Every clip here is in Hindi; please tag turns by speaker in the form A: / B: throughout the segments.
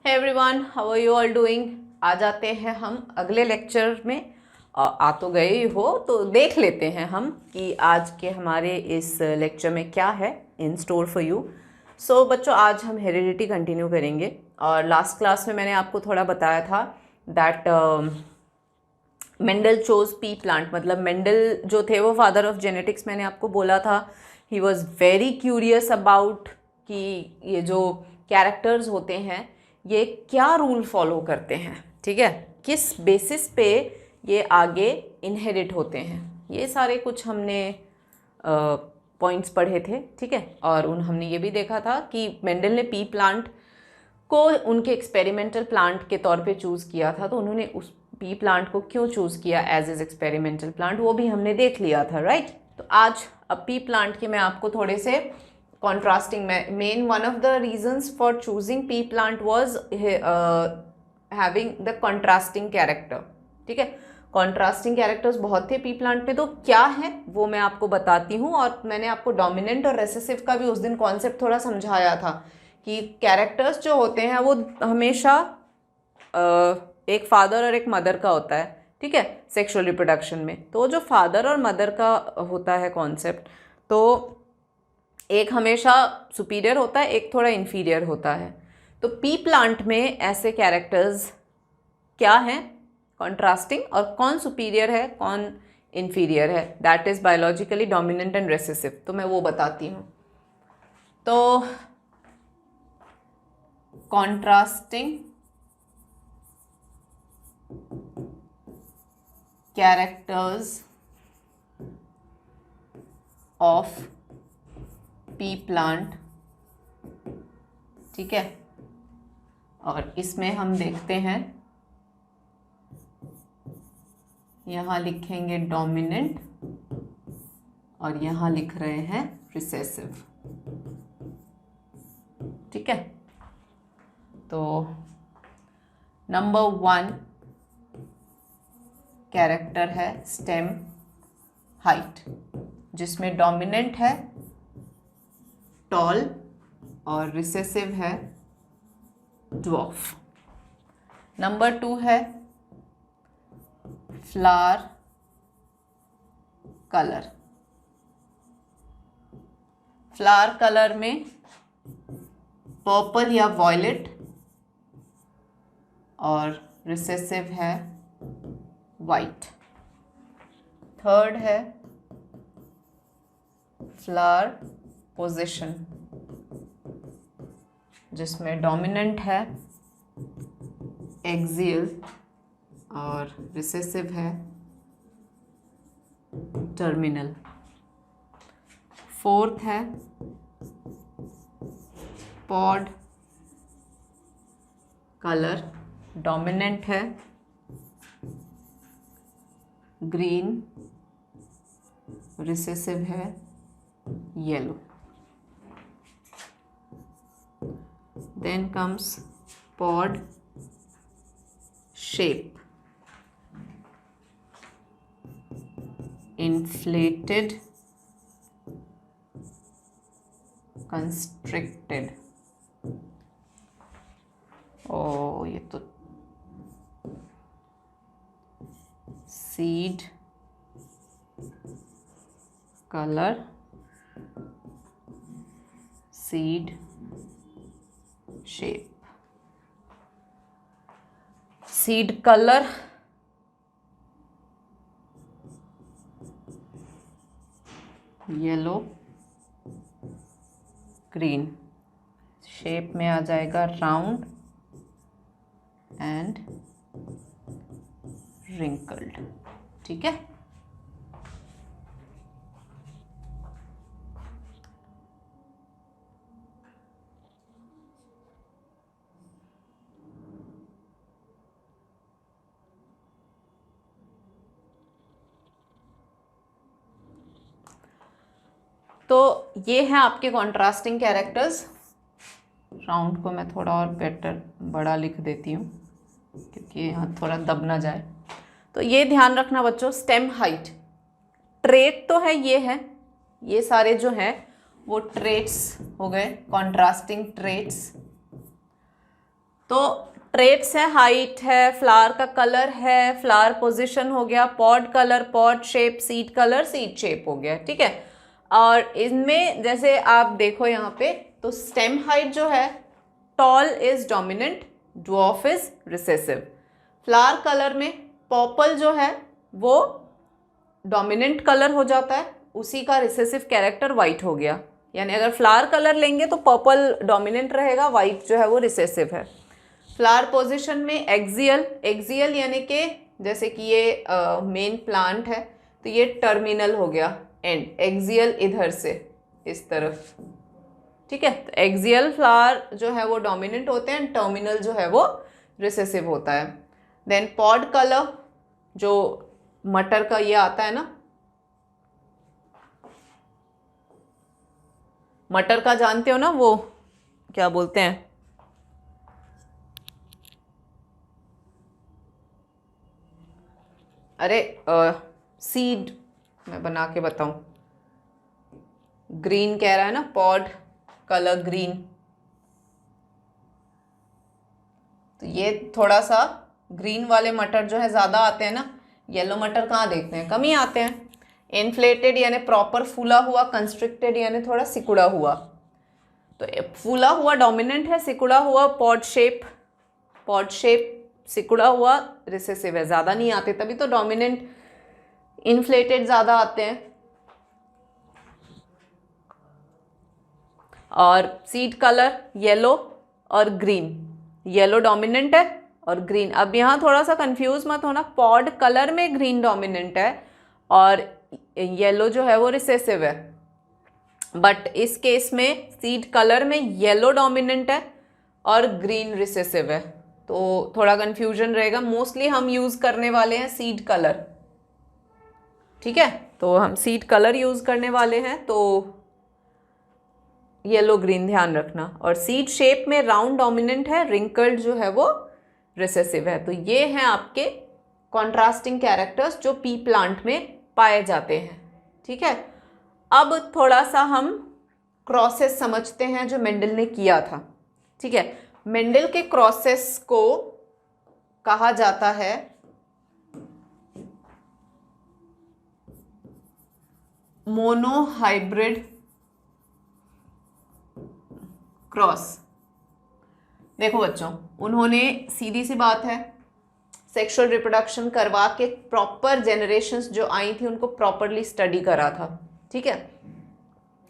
A: Hey everyone, how are you all doing. आ जाते हैं हम अगले लेक्चर में। आ तो गए ही हो तो देख लेते हैं हम कि आज के हमारे इस लेक्चर में क्या है इन स्टोर फॉर यू। सो बच्चों, आज हम हेरिडिटी कंटिन्यू करेंगे और लास्ट क्लास में मैंने आपको थोड़ा बताया था that Mendel chose P plant, मतलब मेंडल जो थे वो फादर ऑफ जेनेटिक्स। मैंने आपको बोला था he was very curious about कि ये जो कैरेक्टर्स होते हैं ये क्या रूल फॉलो करते हैं, ठीक है, किस बेसिस पे ये आगे इनहेरिट होते हैं। ये सारे कुछ हमने पॉइंट्स पढ़े थे, ठीक है। और हमने ये भी देखा था कि मेंडल ने पी प्लांट को उनके एक्सपेरिमेंटल प्लांट के तौर पे चूज़ किया था, तो उन्होंने उस पी प्लांट को क्यों चूज़ किया एज इज एक्सपेरिमेंटल प्लांट, वो भी हमने देख लिया था, राइट। तो आज अब पी प्लांट के मैं आपको थोड़े से contrasting main one of the reasons for choosing P plant was having the contrasting character, ठीक है। कॉन्ट्रास्टिंग कैरेक्टर्स बहुत थे पी प्लांट में, तो क्या है वो मैं आपको बताती हूँ। और मैंने आपको डोमिनेंट और रेसेसिव का भी उस दिन कॉन्सेप्ट थोड़ा समझाया था कि कैरेक्टर्स जो होते हैं वो हमेशा एक फादर और एक मदर का होता है, ठीक है, सेक्सुअल रिप्रोडक्शन में। तो जो फादर और मदर का होता है कॉन्सेप्ट, तो एक हमेशा सुपीरियर होता है, एक थोड़ा इन्फीरियर होता है। तो पी प्लांट में ऐसे कैरेक्टर्स क्या हैं, कॉन्ट्रास्टिंग, और कौन सुपीरियर है कौन इन्फीरियर है, that is biologically dominant and recessive. तो मैं वो बताती हूँ। तो contrasting characters of P plant, ठीक है। और इसमें हम देखते हैं, यहाँ लिखेंगे डोमिनेंट और यहाँ लिख रहे हैं रिसेसिव, ठीक है। तो नंबर 1 कैरेक्टर है स्टेम हाइट, जिसमें डोमिनेंट है टॉल और रिसेसिव है ड्वार्फ। नंबर 2 है फ्लावर कलर। फ्लावर कलर में पर्पल या वॉयलेट, और रिसेसिव है वाइट। थर्ड है फ्लावर पोजीशन, जिसमें डोमिनेंट है एक्सियल और रिसेसिव है टर्मिनल। फोर्थ है पॉड कलर, डोमिनेंट है ग्रीन, रिसेसिव है yellow. Then comes pod shape, inflated, constricted। ओ ये तो seed color, seed shape, seed color yellow, green, shape में आ जाएगा राउंड एंड रिंकल्ड, ठीक है। तो ये हैं आपके कॉन्ट्रास्टिंग कैरेक्टर्स। राउंड को मैं थोड़ा और बेटर बड़ा लिख देती हूँ क्योंकि यहाँ थोड़ा दब ना जाए। तो ये ध्यान रखना बच्चों, स्टेम हाइट ट्रेट तो है, ये सारे जो हैं वो ट्रेट्स हो गए, कॉन्ट्रास्टिंग ट्रेट्स। तो ट्रेट्स है, हाइट है, फ्लावर का कलर है, फ्लावर पोजीशन हो गया, pod colour, pod shape, seed colour, seed shape हो गया, ठीक है। और इनमें जैसे आप देखो यहाँ पे, तो स्टेम हाइट जो है, tall is dominant, dwarf is recessive. Flower colour में पर्पल जो है वो डोमिनेंट कलर हो जाता है, उसी का रिसेसिव कैरेक्टर वाइट हो गया। यानी अगर फ्लावर कलर लेंगे तो पर्पल डोमिनेंट रहेगा, वाइट जो है वो रिसेसिव है। फ्लावर पोजीशन में एक्सियल, एक्सियल यानी कि जैसे कि ये मेन प्लांट है तो ये टर्मिनल हो गया, एंड एक्सियल इधर से इस तरफ, ठीक है। तो एक्सियल फ्लावर जो है वो डोमिनेंट होते हैं, टर्मिनल जो है वो रिसेसिव होता है। देन पॉड कलर, जो मटर का ये आता है ना, मटर का जानते हो ना, वो क्या बोलते हैं, अरे सीड, मैं बना के बताऊं, ग्रीन कह रहा है ना, पॉड कलर ग्रीन। तो ये थोड़ा सा ग्रीन वाले मटर जो है ज़्यादा आते हैं ना, येलो मटर कहाँ देखते हैं, कम ही आते हैं। इन्फ्लेटेड यानी प्रॉपर फूला हुआ, कंस्ट्रिक्टेड यानी थोड़ा सिकुड़ा हुआ। तो फूला हुआ डोमिनेंट है, सिकुड़ा हुआ पॉड शेप, पॉड शेप सिकुड़ा हुआ रिसेसिव है, ज़्यादा नहीं आते, तभी तो डोमिनेंट इन्फ्लेटेड ज़्यादा आते हैं। और सीड कलर येलो और ग्रीन, येलो डोमिनेंट है और ग्रीन। अब यहाँ थोड़ा सा कंफ्यूज मत होना, पॉड कलर में ग्रीन डोमिनेंट है और येलो जो है वो रिसेसिव है, बट इस केस में सीड कलर में येलो डोमिनेंट है और ग्रीन रिसेसिव है, तो थोड़ा कंफ्यूजन रहेगा। मोस्टली हम यूज़ करने वाले हैं सीड कलर, ठीक है, तो हम सीड कलर यूज़ करने वाले हैं, तो येलो ग्रीन ध्यान रखना। और सीड शेप में राउंड डोमिनेंट है, रिंकल्ड जो है वो रिसेसिव है। तो ये हैं आपके कॉन्ट्रास्टिंग कैरेक्टर्स जो पी प्लांट में पाए जाते हैं, ठीक है। अब थोड़ा सा हम क्रॉसेस समझते हैं जो मेंडल ने किया था, ठीक है। मेंडल के क्रॉसेस को कहा जाता है मोनोहाइब्रिड क्रॉस। देखो बच्चों, उन्होंने सीधी सी बात है सेक्सुअल रिप्रोडक्शन करवा के प्रॉपर जेनरेशंस जो आई थी उनको प्रॉपरली स्टडी करा था, ठीक है।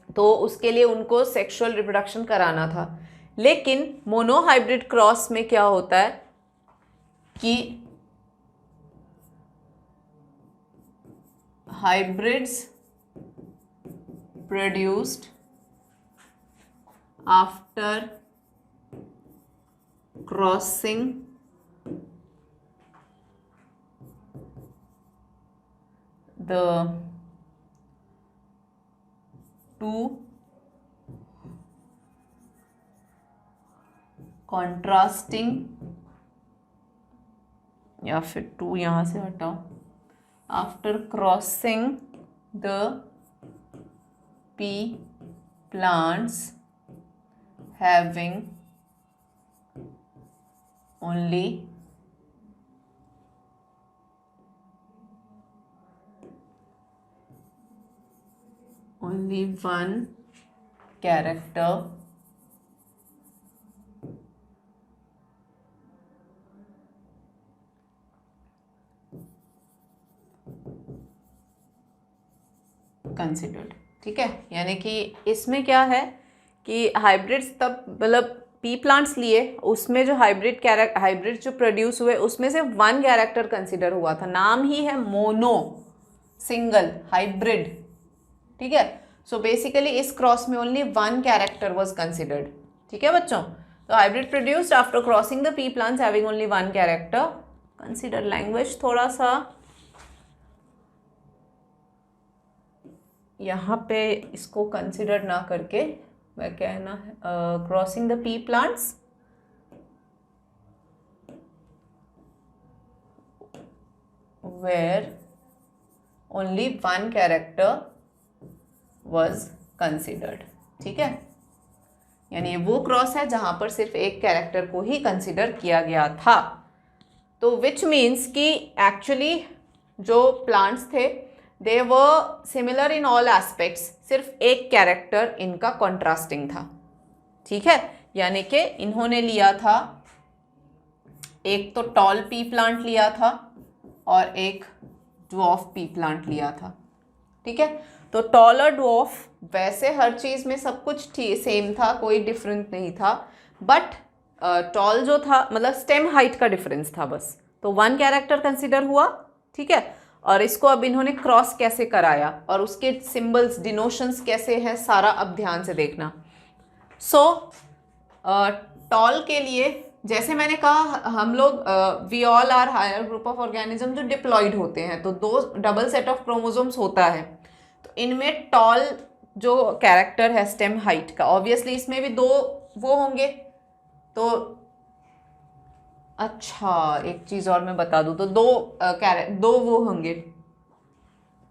A: तो उसके लिए उनको सेक्सुअल रिप्रोडक्शन कराना था। लेकिन मोनोहाइब्रिड क्रॉस में क्या होता है कि hybrids produced after crossing the two contrasting, या फिर टू यहाँ से हटाओ, after crossing the pea plants having only one character considered, ठीक है। यानी कि इसमें क्या है कि हाइब्रिड्स तब मतलब पी प्लांट्स लिए, उसमें जो हाइब्रिड जो प्रोड्यूस हुए उसमें से वन कैरेक्टर कंसिडर हुआ था, नाम ही है मोनो, सिंगल हाइब्रिड, ठीक है। सो बेसिकली इस क्रॉस में only one character was considered, ठीक है बच्चों। तो hybrid produced after crossing the pea plants having only one character consider. Language थोड़ा सा यहाँ पे इसको कंसिडर ना करके मैं कहना है crossing the pea plants where only one character was considered, ठीक है। यानी ये वो क्रॉस है जहां पर सिर्फ एक कैरेक्टर को ही कंसिडर किया गया था। तो विच मीन्स कि एक्चुअली जो प्लांट्स थे दे वर सिमिलर इन ऑल एस्पेक्ट्स, सिर्फ एक कैरेक्टर इनका कॉन्ट्रास्टिंग था। ठीक है, यानी कि इन्होंने लिया था, एक तो टॉल पी प्लांट लिया था और एक ड्वार्फ पी प्लांट लिया था। ठीक है, तो टॉल और ड्वार्फ वैसे हर चीज़ में सब कुछ सेम था, कोई डिफरेंट नहीं था, बट टॉल जो था मतलब स्टेम हाइट का डिफरेंस था बस, तो वन कैरेक्टर कंसिडर हुआ। ठीक है, और इसको अब इन्होंने क्रॉस कैसे कराया और उसके सिंबल्स डिनोशंस कैसे हैं, सारा अब ध्यान से देखना। सो टॉल के लिए जैसे मैंने कहा, हम लोग we all are higher group of organism जो डिप्लॉइड होते हैं, तो दो डबल सेट ऑफ क्रोमोसोम्स होता है। तो इनमें टॉल जो कैरेक्टर है स्टेम हाइट का, ऑब्वियसली इसमें भी दो वो होंगे। तो अच्छा, एक चीज़ और मैं बता दूं, तो दो वो होंगे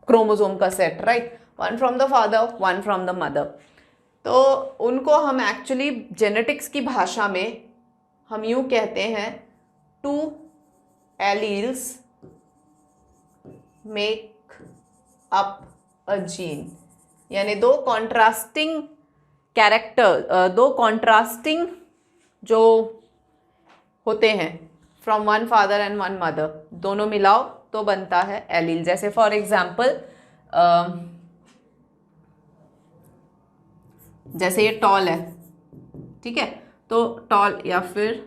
A: क्रोमोसोम का set, right, one from the father one from the mother. तो उनको हम एक्चुअली जेनेटिक्स की भाषा में हम यूं कहते हैं, two alleles make up a gene, यानी दो कॉन्ट्रास्टिंग कैरेक्टर, दो कॉन्ट्रास्टिंग जो होते हैं from one father and one mother, दोनों मिलाओ तो बनता है एलील। जैसे फॉर एग्जाम्पल जैसे ये टॉल है, ठीक है, तो टॉल या फिर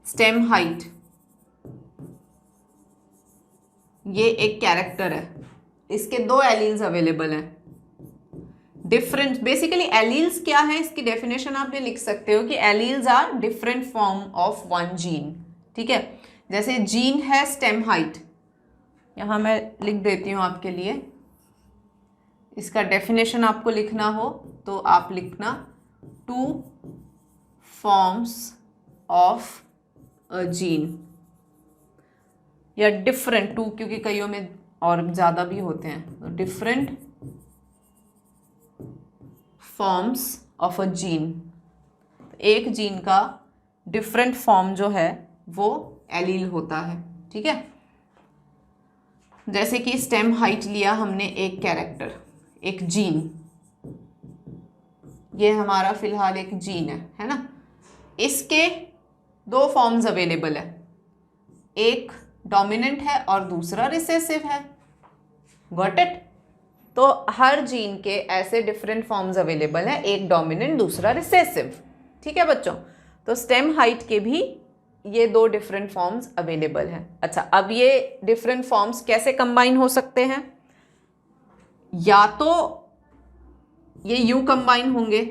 A: स्टेम हाइट, ये एक कैरेक्टर है, इसके दो एलील्स अवेलेबल हैं, डिफरेंट। बेसिकली एलील्स क्या है, इसकी डेफिनेशन आप ये लिख सकते हो कि alleles are different form of one gene. ठीक है, जैसे जीन है स्टेम हाइट, यहां मैं लिख देती हूं आपके लिए, इसका डेफिनेशन आपको लिखना हो तो आप लिखना two forms of a gene, या डिफरेंट टू, क्योंकि कईयों में और ज़्यादा भी होते हैं, तो different forms of a gene. एक जीन का डिफरेंट फॉर्म जो है वो एलील होता है। ठीक है, जैसे कि स्टेम हाइट लिया हमने एक कैरेक्टर, एक जीन, ये हमारा फिलहाल एक जीन है ना, इसके दो फॉर्म्स अवेलेबल है, एक डोमिनेंट है और दूसरा रिसेसिव है। Got it? तो हर जीन के ऐसे डिफरेंट फॉर्म्स अवेलेबल हैं, एक डोमिनेंट दूसरा रिसेसिव। ठीक है बच्चों, तो स्टेम हाइट के भी ये दो डिफरेंट फॉर्म्स अवेलेबल हैं। अच्छा, अब ये डिफरेंट फॉर्म्स कैसे कंबाइन हो सकते हैं? या तो ये यू कंबाइन होंगे,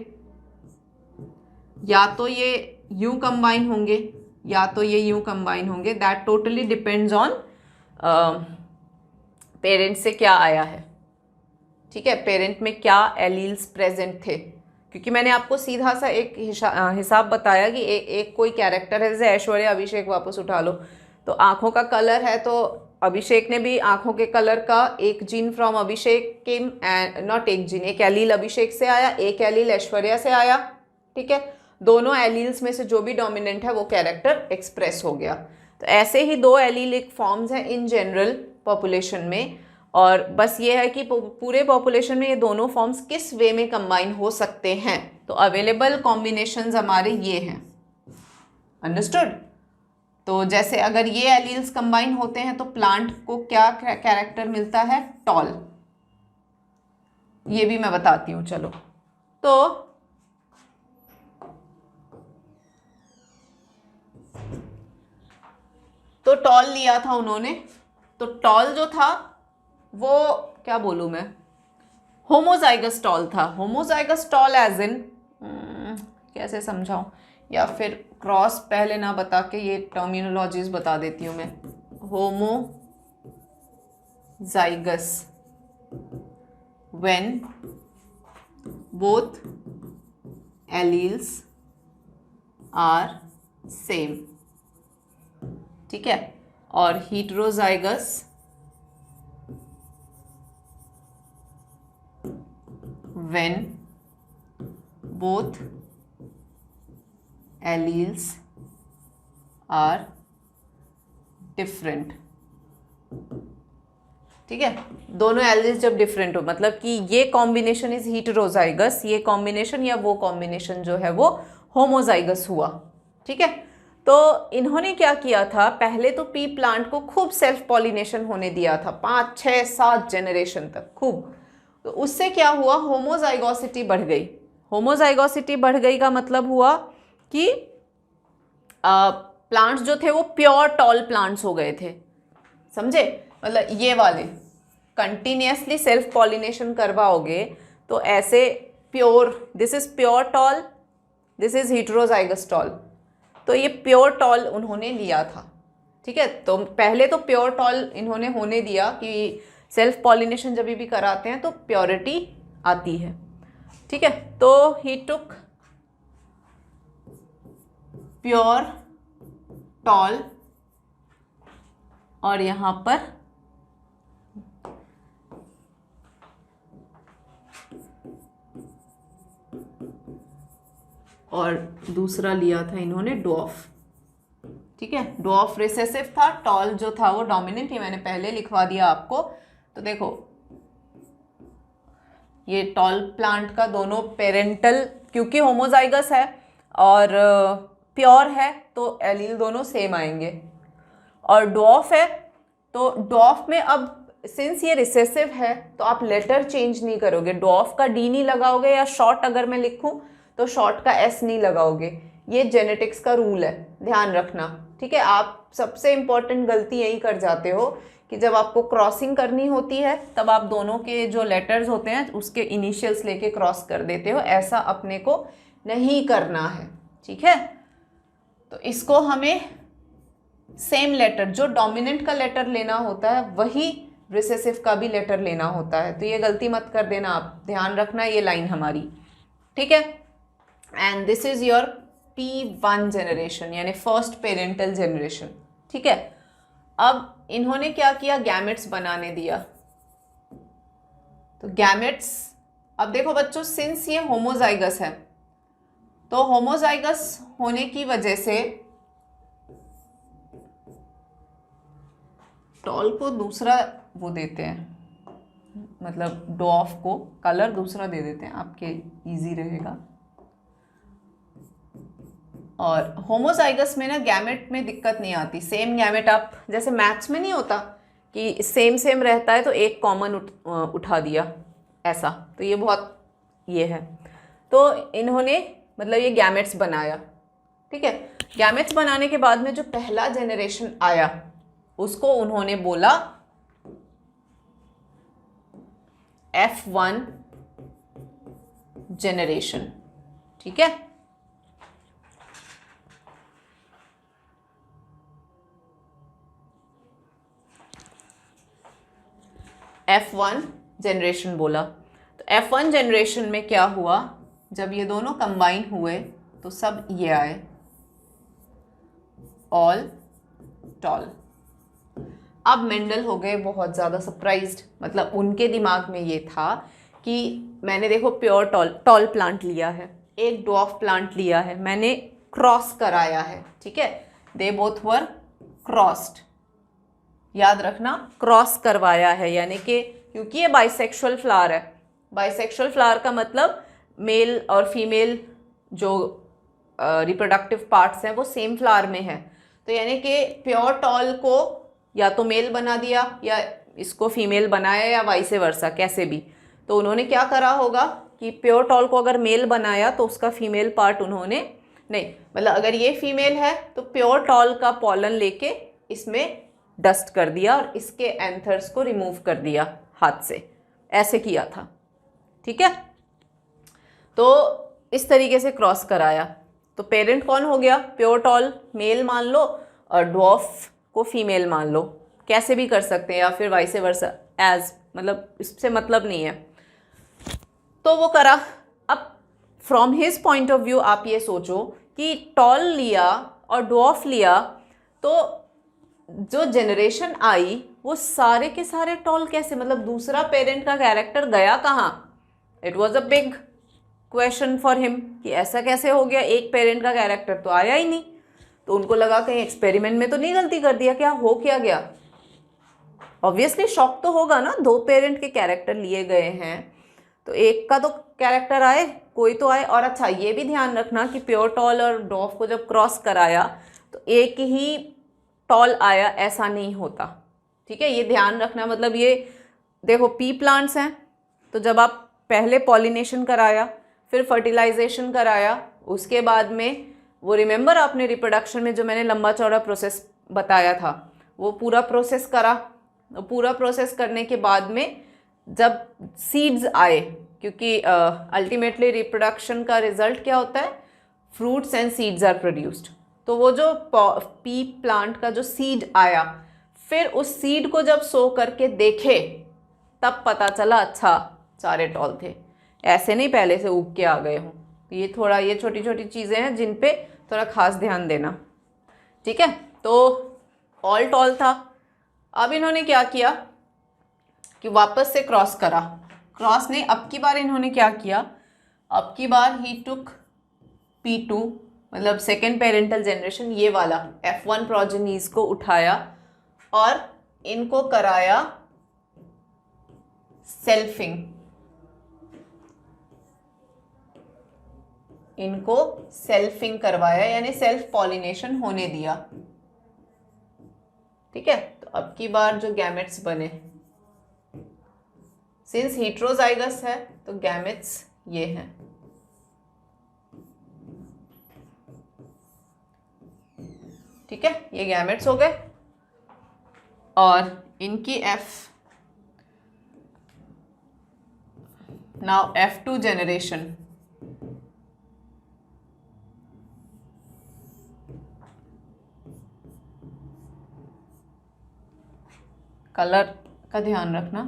A: या तो ये यू कंबाइन होंगे, या तो ये यू कंबाइन होंगे। That totally depends on parent से क्या आया है। ठीक है, पेरेंट में क्या एलील्स प्रेजेंट थे, क्योंकि मैंने आपको सीधा सा एक हिसाब बताया कि एक कोई कैरेक्टर है, जैसे ऐश्वर्या अभिषेक वापस उठा लो, तो आंखों का कलर है, तो अभिषेक ने भी आंखों के कलर का एक gene from Abhishek came, not एक जीन, एक एलील अभिषेक से आया, एक एलील ऐश्वर्या से आया। ठीक है, दोनों एलील्स में से जो भी डोमिनेंट है वो कैरेक्टर एक्सप्रेस हो गया। तो ऐसे ही दो एलीलिक फॉर्म्स हैं इन जनरल पॉपुलेशन में, और बस ये है कि पूरे पॉपुलेशन में ये दोनों फॉर्म्स किस वे में कंबाइन हो सकते हैं। तो अवेलेबल कॉम्बिनेशंस हमारे ये हैं। अंडरस्टूड? तो जैसे अगर ये एलील्स कंबाइन होते हैं तो प्लांट को क्या कैरेक्टर मिलता है? टॉल। ये भी मैं बताती हूँ, चलो। तो टॉल लिया था उन्होंने, तो टॉल जो था वो क्या बोलूं मैं, होमोजाइगस टॉल था। होमोजाइगस टॉल एज इन कैसे समझाऊं, या फिर क्रॉस पहले ना बता के ये टर्मिनोलॉजीज बता देती हूं मैं। Homozygous when both alleles are same. ठीक है, और heterozygous when both alleles are different. ठीक है, दोनों एलील्स जब डिफरेंट हो मतलब कि ये कॉम्बिनेशन इज हीटेरोजाइगस, ये कॉम्बिनेशन या वो कॉम्बिनेशन जो है वो होमोजाइगस हुआ। ठीक है, तो इन्होंने क्या किया था, पहले तो पी प्लांट को खूब सेल्फ पॉलिनेशन होने दिया था 5, 6, 7 जनरेशन तक खूब। तो उससे क्या हुआ, होमोजाइगोसिटी बढ़ गई। होमोजाइगोसिटी बढ़ गई का मतलब हुआ कि प्लांट्स जो थे वो प्योर टॉल प्लांट्स हो गए थे। समझे, मतलब ये वाले कंटिन्यूसली सेल्फ पॉलिनेशन करवाओगे तो ऐसे pure, this is pure tall, this is heterozygous tall, तो ये प्योर टॉल उन्होंने लिया था। ठीक है, तो पहले तो प्योर टॉल इन्होंने होने दिया कि सेल्फ पॉलिनेशन जब भी कराते हैं तो प्योरिटी आती है। ठीक है, तो ही टुक प्योर टॉल और यहां पर और दूसरा लिया था इन्होंने डॉफ। ठीक है, डॉफ रिसेसिव था, टॉल जो था वो डोमिनेंट, ये मैंने पहले लिखवा दिया आपको। तो देखो ये टॉल प्लांट का दोनों पेरेंटल, क्योंकि होमोजाइगस है और प्योर है तो एलील दोनों सेम आएंगे। और डॉफ है तो डॉफ में अब सिंस ये रिसेसिव है तो आप लेटर चेंज नहीं करोगे, डॉफ का डी नहीं लगाओगे, या शॉर्ट अगर मैं लिखूं तो शॉर्ट का एस नहीं लगाओगे। ये जेनेटिक्स का रूल है, ध्यान रखना। ठीक है, आप सबसे इंपॉर्टेंट गलती यही कर जाते हो कि जब आपको क्रॉसिंग करनी होती है तब आप दोनों के जो लेटर्स होते हैं उसके इनिशियल्स लेके क्रॉस कर देते हो, ऐसा अपने को नहीं करना है। ठीक है, तो इसको हमें सेम लेटर, जो डोमिनेंट का लेटर लेना होता है वही रिसेसिव का भी लेटर लेना होता है। तो ये गलती मत कर देना, आप ध्यान रखना ये लाइन हमारी। ठीक है, and this is your P1 generation यानी फर्स्ट पेरेंटल जनरेशन। ठीक है, अब इन्होंने क्या किया, गैमेट्स बनाने दिया। तो गैमेट्स, अब देखो बच्चों, सिंस ये होमोजाइगस है तो होमोजाइगस होने की वजह से टॉल को दूसरा वो देते हैं, मतलब डॉफ को कलर दूसरा दे देते हैं, आपके इजी रहेगा। और होमोजाइगस में ना गैमेट में दिक्कत नहीं आती, सेम गैमेट, आप जैसे मैथ्स में नहीं होता कि सेम सेम रहता है तो एक कॉमन उठा दिया ऐसा, तो ये बहुत ये है। तो इन्होंने मतलब ये गैमेट्स बनाया। ठीक है, गैमेट्स बनाने के बाद में जो पहला जनरेशन आया उसको उन्होंने बोला F1 जनरेशन। ठीक है, F1 जनरेशन बोला। तो F1 जनरेशन में क्या हुआ, जब ये दोनों कंबाइन हुए तो सब ये आए, ऑल टॉल। अब मेंडल हो गए बहुत ज़्यादा सरप्राइज्ड, मतलब उनके दिमाग में ये था कि मैंने देखो प्योर टॉल प्लांट लिया है, एक ड्वार्फ प्लांट लिया है, मैंने क्रॉस कराया है। ठीक है, दे बोथ वर क्रॉस्ड, याद रखना क्रॉस करवाया है, यानी कि क्योंकि ये बाइसेक्सुअल फ्लावर है, बाइसेक्सुअल फ्लावर का मतलब मेल और फीमेल जो रिप्रोडक्टिव पार्ट्स हैं वो सेम फ्लावर में है। तो यानी कि प्योर टॉल को या तो मेल बना दिया या इसको फीमेल बनाया या वाइसे वर्सा, कैसे भी। तो उन्होंने क्या करा होगा कि प्योर टॉल को अगर मेल बनाया तो उसका फीमेल पार्ट उन्होंने नहीं, मतलब अगर ये फीमेल है तो प्योर टॉल का पॉलन लेके इसमें डस्ट कर दिया और इसके एंथर्स को रिमूव कर दिया हाथ से, ऐसे किया था। ठीक है, तो इस तरीके से क्रॉस कराया। तो पेरेंट कौन हो गया, प्योर टॉल मेल मान लो और ड्वार्फ को फीमेल मान लो, कैसे भी कर सकते हैं, या फिर वाइसे वर्सा, एज मतलब इससे मतलब नहीं है। तो वो करा। अब from his point of view आप ये सोचो कि टॉल लिया और ड्वार्फ लिया तो जो जनरेशन आई वो सारे के सारे टॉल कैसे, मतलब दूसरा पेरेंट का कैरेक्टर गया कहाँ, it was a big, question for him कि ऐसा कैसे हो गया, एक पेरेंट का कैरेक्टर तो आया ही नहीं। तो उनको लगा कहीं एक्सपेरिमेंट में तो नहीं गलती कर दिया, क्या हो क्या गया। ऑब्वियसली शॉक तो होगा ना, 2 पेरेंट के कैरेक्टर लिए गए हैं तो एक का तो कैरेक्टर आए, कोई तो आए। और अच्छा ये भी ध्यान रखना कि प्योर टॉल और डॉफ को जब क्रॉस कराया तो एक ही टॉल आया, ऐसा नहीं होता, ठीक है, ये ध्यान रखना। मतलब ये देखो पी प्लांट्स हैं, तो जब आप पहले पॉलिनेशन कराया, फिर फर्टिलाइजेशन कराया, उसके बाद में वो रिमेंबर आपने रिप्रोडक्शन में जो मैंने लंबा चौड़ा प्रोसेस बताया था, वो पूरा प्रोसेस करा। पूरा प्रोसेस करने के बाद में जब सीड्स आए, क्योंकि अल्टीमेटली रिप्रोडक्शन का रिजल्ट क्या होता है, fruits and seeds are produced. तो वो जो पी प्लांट का जो सीड आया, फिर उस सीड को जब सो करके देखे तब पता चला अच्छा सारे टॉल थे, ऐसे नहीं पहले से उग के आ गए हों। ये थोड़ा, ये छोटी छोटी चीज़ें हैं जिन पे थोड़ा खास ध्यान देना, ठीक है। तो ऑल टॉल था। अब इन्होंने क्या किया कि वापस से क्रॉस करा, क्रॉस नहीं, अब की बार इन्होंने क्या किया, अब की बार ही टुक P2 मतलब सेकेंड पेरेंटल जनरेशन, ये वाला F1 प्रोजेनीज को उठाया और इनको कराया सेल्फिंग, इनको सेल्फिंग करवाया, यानी सेल्फ पॉलिनेशन होने दिया, ठीक है। तो अब की बार जो गैमेट्स बने, सिंस हेट्रोजाइगस है तो गैमेट्स ये हैं, ठीक है, ये गैमेट्स हो गए। और इनकी नाउ F2 जनरेशन, कलर का ध्यान रखना,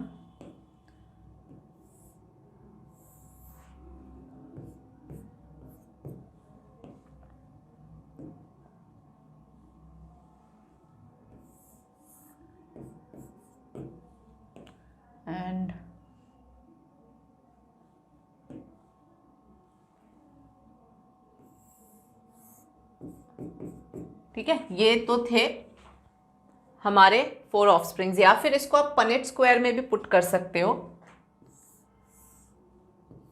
A: एंड ठीक है, ये तो थे हमारे 4 ऑफस्प्रिंग्स, या फिर इसको आप पनेट स्क्वायर में भी पुट कर सकते हो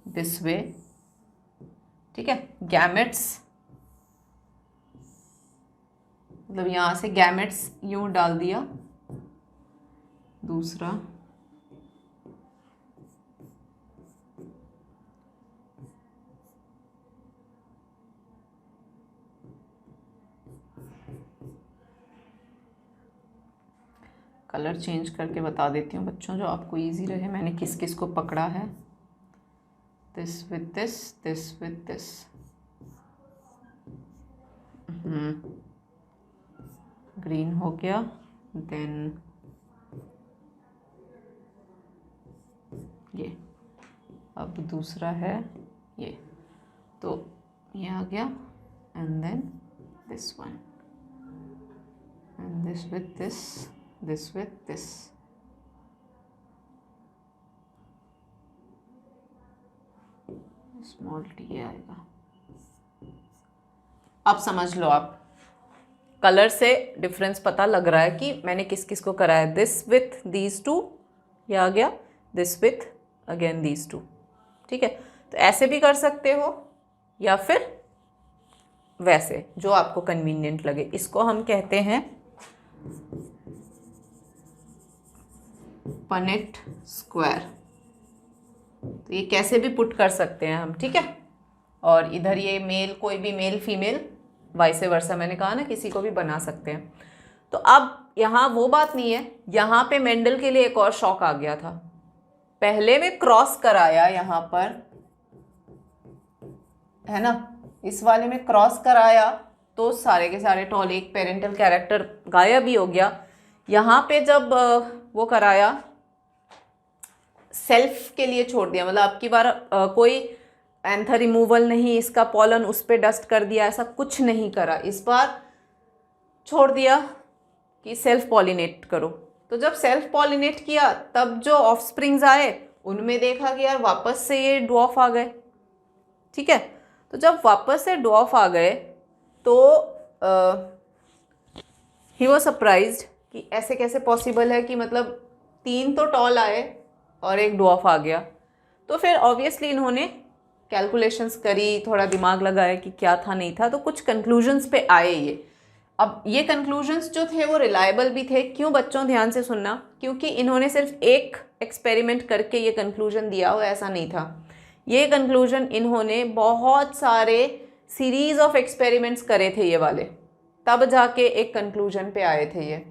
A: दिस वे, ठीक है। गैमेट्स मतलब यहां से गैमेट्स यूं डाल दिया, दूसरा कलर चेंज करके बता देती हूँ बच्चों, जो आपको इजी रहे। मैंने किस किस को पकड़ा है, this with this, this with this, green हो गया, देन ये, अब दूसरा है ये, तो ये आ गया, and then this one, and this with this, this with this, small t आएगा। अब समझ लो, आप कलर से डिफरेंस पता लग रहा है कि मैंने किस किस को कराया, दिस विथ दीज टू, ये आ गया, this with again these two, ठीक है। तो ऐसे भी कर सकते हो या फिर वैसे, जो आपको कन्वीनियंट लगे। इसको हम कहते हैं पनेट स्क्वायर, तो ये कैसे भी पुट कर सकते हैं हम, ठीक है। और इधर ये मेल, कोई भी मेल फीमेल वाइसे वर्सा, मैंने कहा ना किसी को भी बना सकते हैं। तो अब यहाँ वो बात नहीं है, यहाँ पे मेंडल के लिए एक और शॉक आ गया था। पहले में क्रॉस कराया यहाँ पर, है ना, इस वाले में क्रॉस कराया तो सारे के सारे टॉल, एक पेरेंटल कैरेक्टर गायब ही हो गया। यहाँ पे जब वो कराया, सेल्फ के लिए छोड़ दिया, मतलब अब की बार कोई एंथर रिमूवल नहीं, इसका पॉलन उस पर डस्ट कर दिया, ऐसा कुछ नहीं करा। इस बार छोड़ दिया कि सेल्फ पॉलिनेट करो। तो जब सेल्फ पॉलिनेट किया तब जो ऑफस्प्रिंग्स आए उनमें देखा कि यार वापस से ये ड्वार्फ आ गए, ठीक है। तो जब वापस से ड्वार्फ आ गए तो ही वॉज सरप्राइज्ड कि ऐसे कैसे पॉसिबल है कि मतलब 3 तो टॉल आए और एक ड्वार्फ आ गया। तो फिर ऑब्वियसली इन्होंने कैलकुलेशंस करी, थोड़ा दिमाग लगाया कि क्या था नहीं था, तो कुछ कंक्लूजन्स पे आए ये। अब ये कंक्लूजन्स जो थे वो रिलायबल भी थे। क्यों बच्चों, ध्यान से सुनना, क्योंकि इन्होंने सिर्फ एक एक्सपेरिमेंट करके ये कंक्लूजन दिया हो ऐसा नहीं था। ये कंक्लूजन इन्होंने बहुत सारे सीरीज ऑफ एक्सपेरिमेंट्स करे थे ये वाले, तब जाके एक कंक्लूजन पे आए थे ये,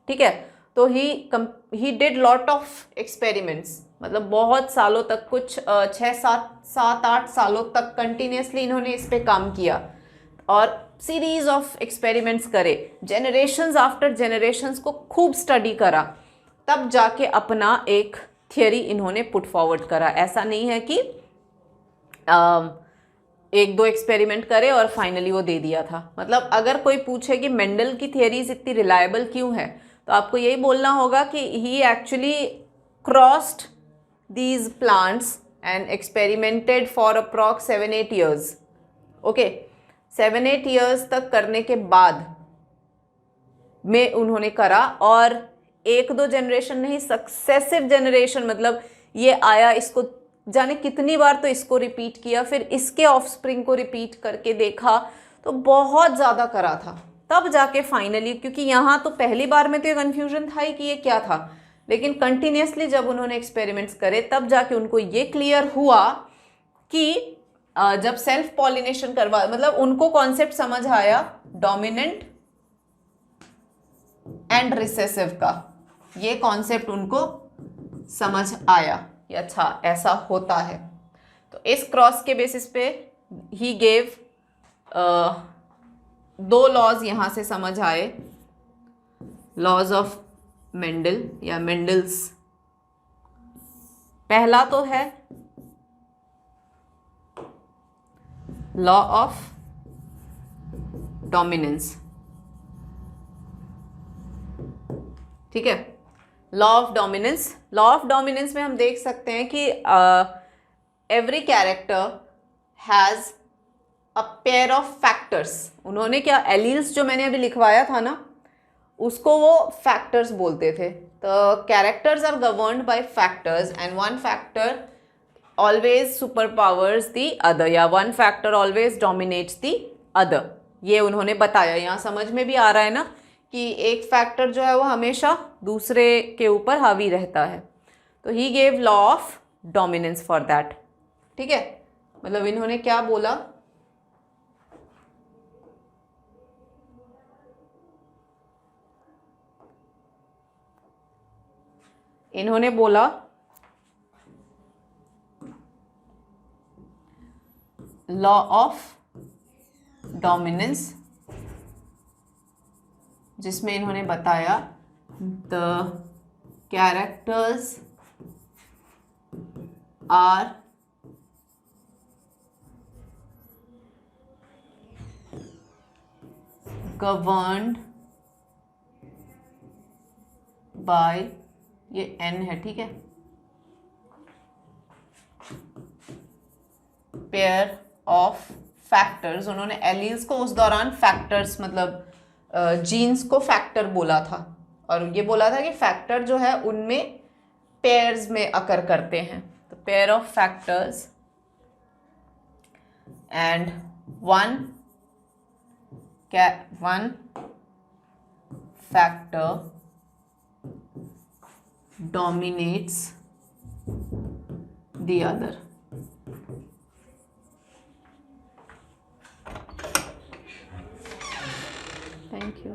A: ठीक है। तो he did lot of experiments, मतलब बहुत सालों तक, कुछ 6-7-8 सालों तक कंटिन्यूसली इन्होंने इस पे काम किया और सीरीज ऑफ एक्सपेरिमेंट्स करे, जेनरेशंस आफ्टर जेनरेशंस को खूब स्टडी करा, तब जाके अपना एक थियरी इन्होंने पुट फॉरवर्ड करा। ऐसा नहीं है कि एक दो एक्सपेरिमेंट करे और फाइनली वो दे दिया था। मतलब अगर कोई पूछे कि मेंडल की थियरीज इतनी रिलायबल क्यों है, तो आपको यही बोलना होगा कि he actually crossed these plants and experimented for approx 7-8 years. Okay, 7-8 years तक करने के बाद में उन्होंने करा, और 1-2 जनरेशन नहीं, सक्सेसिव जनरेशन, मतलब ये आया, इसको जाने कितनी बार तो इसको रिपीट किया, फिर इसके ऑफस्प्रिंग को रिपीट करके देखा, तो बहुत ज़्यादा करा था, तब जाके फाइनली, क्योंकि यहाँ तो पहली बार में तो ये कन्फ्यूजन था ही कि ये क्या था, लेकिन कंटिन्यूसली जब उन्होंने एक्सपेरिमेंट्स करे तब जाके उनको ये क्लियर हुआ कि जब सेल्फ पॉलिनेशन करवा, मतलब उनको कॉन्सेप्ट समझ आया डोमिनेंट एंड रिसेसिव का, ये कॉन्सेप्ट उनको समझ आया कि अच्छा ऐसा होता है। तो इस क्रॉस के बेसिस पे ही गेव 2 लॉज यहां से समझ आए, लॉज ऑफ मेंडल या मेंडल्स। पहला तो है लॉ ऑफ डोमिनेंस, ठीक है। Law of dominance, law of dominance में हम देख सकते हैं कि every character has a pair of factors. उन्होंने क्या, एलील्स जो मैंने अभी लिखवाया था ना, उसको वो फैक्टर्स बोलते थे। तो characters are governed by factors and one factor always super powers the other, या one factor always dominates the other. ये उन्होंने बताया। यहाँ समझ में भी आ रहा है ना कि एक फैक्टर जो है वो हमेशा दूसरे के ऊपर हावी रहता है। तो he gave law of dominance for that, ठीक है। मतलब इन्होंने क्या बोला, इन्होंने बोला लॉ ऑफ डोमिनेंस, जिसमें इन्होंने बताया the characters are governed by, ये एन है, ठीक है, पेयर ऑफ फैक्टर्स। उन्होंने एलील्स को उस दौरान फैक्टर्स, मतलब जीन्स को फैक्टर बोला था, और ये बोला था कि फैक्टर जो है उनमें पेयर्स में अकर करते हैं। तो pair of factors and one factor dominates the other. Thank you.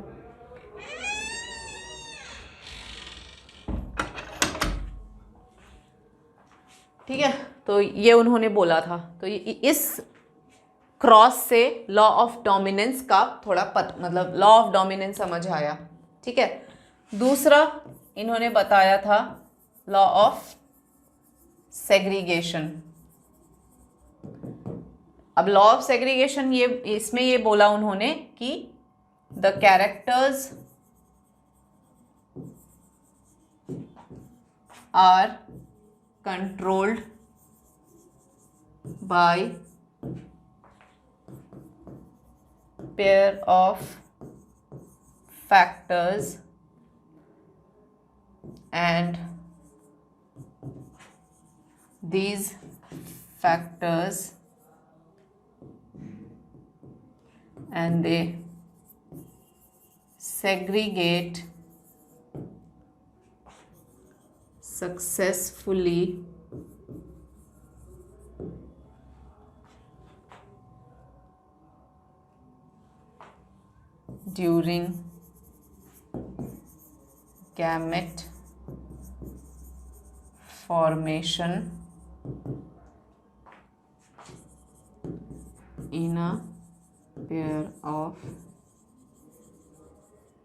A: ठीक है, तो ये उन्होंने बोला था। तो इस क्रॉस से लॉ ऑफ डोमिनेंस का थोड़ा मतलब लॉ ऑफ डोमिनेंस समझ आया, ठीक है। दूसरा इन्होंने बताया था लॉ ऑफ सेग्रीगेशन। अब लॉ ऑफ सेग्रीगेशन, ये इसमें ये बोला उन्होंने कि the characters are controlled by pair of factors and these factors and they segregate successfully during gamete formation in a pair of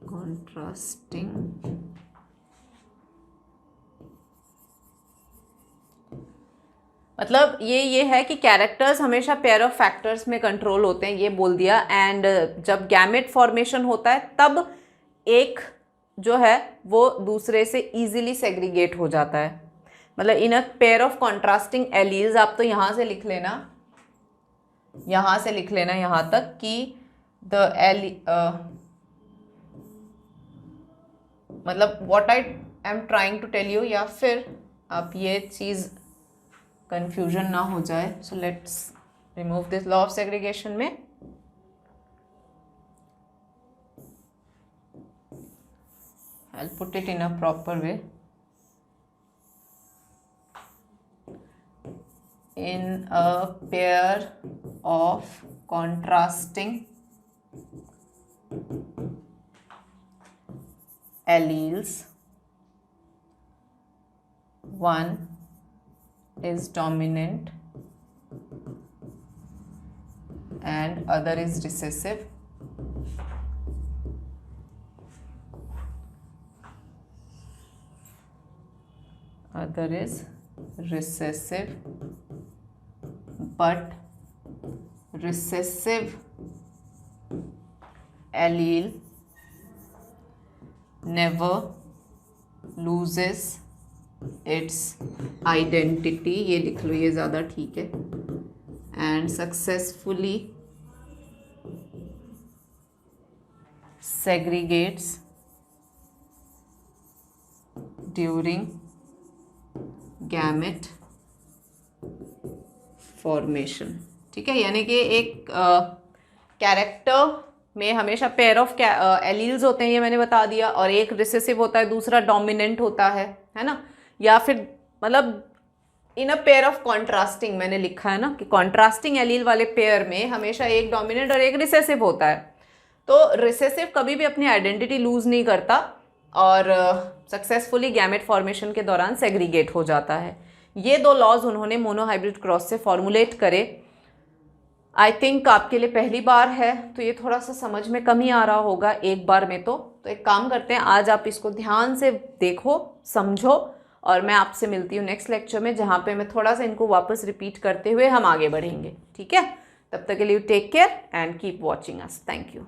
A: contrasting मतलब ये है कि कैरेक्टर्स हमेशा पेयर ऑफ फैक्टर्स में कंट्रोल होते हैं, ये बोल दिया। एंड जब गैमेट फॉर्मेशन होता है तब एक जो है वो दूसरे से इजीली सेग्रीगेट हो जाता है। मतलब in a pair of contrasting alleles, आप तो यहाँ से लिख लेना, यहाँ से लिख लेना यहाँ तक कि मतलब what I am trying to tell you, या फिर आप ये चीज़ कंफ्यूजन ना हो जाए। So let's remove this law of segregation में। I will put it in a proper way. In a pair of contrasting alleles, one is dominant and other is recessive. Other is recessive, but recessive allele never loses its identity, ये लिख लो, ये ज़्यादा ठीक है, and successfully segregates during gamete formation. ठीक है, यानी कि एक कैरेक्टर में हमेशा पेयर ऑफ एलील्स होते हैं, ये मैंने बता दिया, और एक रिसेसिव होता है, दूसरा डोमिनेंट होता है ना। या फिर मतलब in a pair of contrasting मैंने लिखा है ना कि कॉन्ट्रास्टिंग एलील वाले पेयर में हमेशा एक डोमिनेंट और एक रिसेसिव होता है। तो रिसेसिव कभी भी अपनी आइडेंटिटी लूज नहीं करता और सक्सेसफुली गैमेट फॉर्मेशन के दौरान सेग्रीगेट हो जाता है। ये दो लॉज उन्होंने मोनोहाइब्रिड क्रॉस से फॉर्मुलेट करे। आई थिंक आपके लिए पहली बार है तो ये थोड़ा सा समझ में कम ही आ रहा होगा एक बार में। तो एक काम करते हैं, आज आप इसको ध्यान से देखो, समझो, और मैं आपसे मिलती हूँ नेक्स्ट लेक्चर में, जहाँ पे मैं थोड़ा सा इनको वापस रिपीट करते हुए हम आगे बढ़ेंगे। ठीक है, तब तक के लिए take care and keep watching us. Thank you.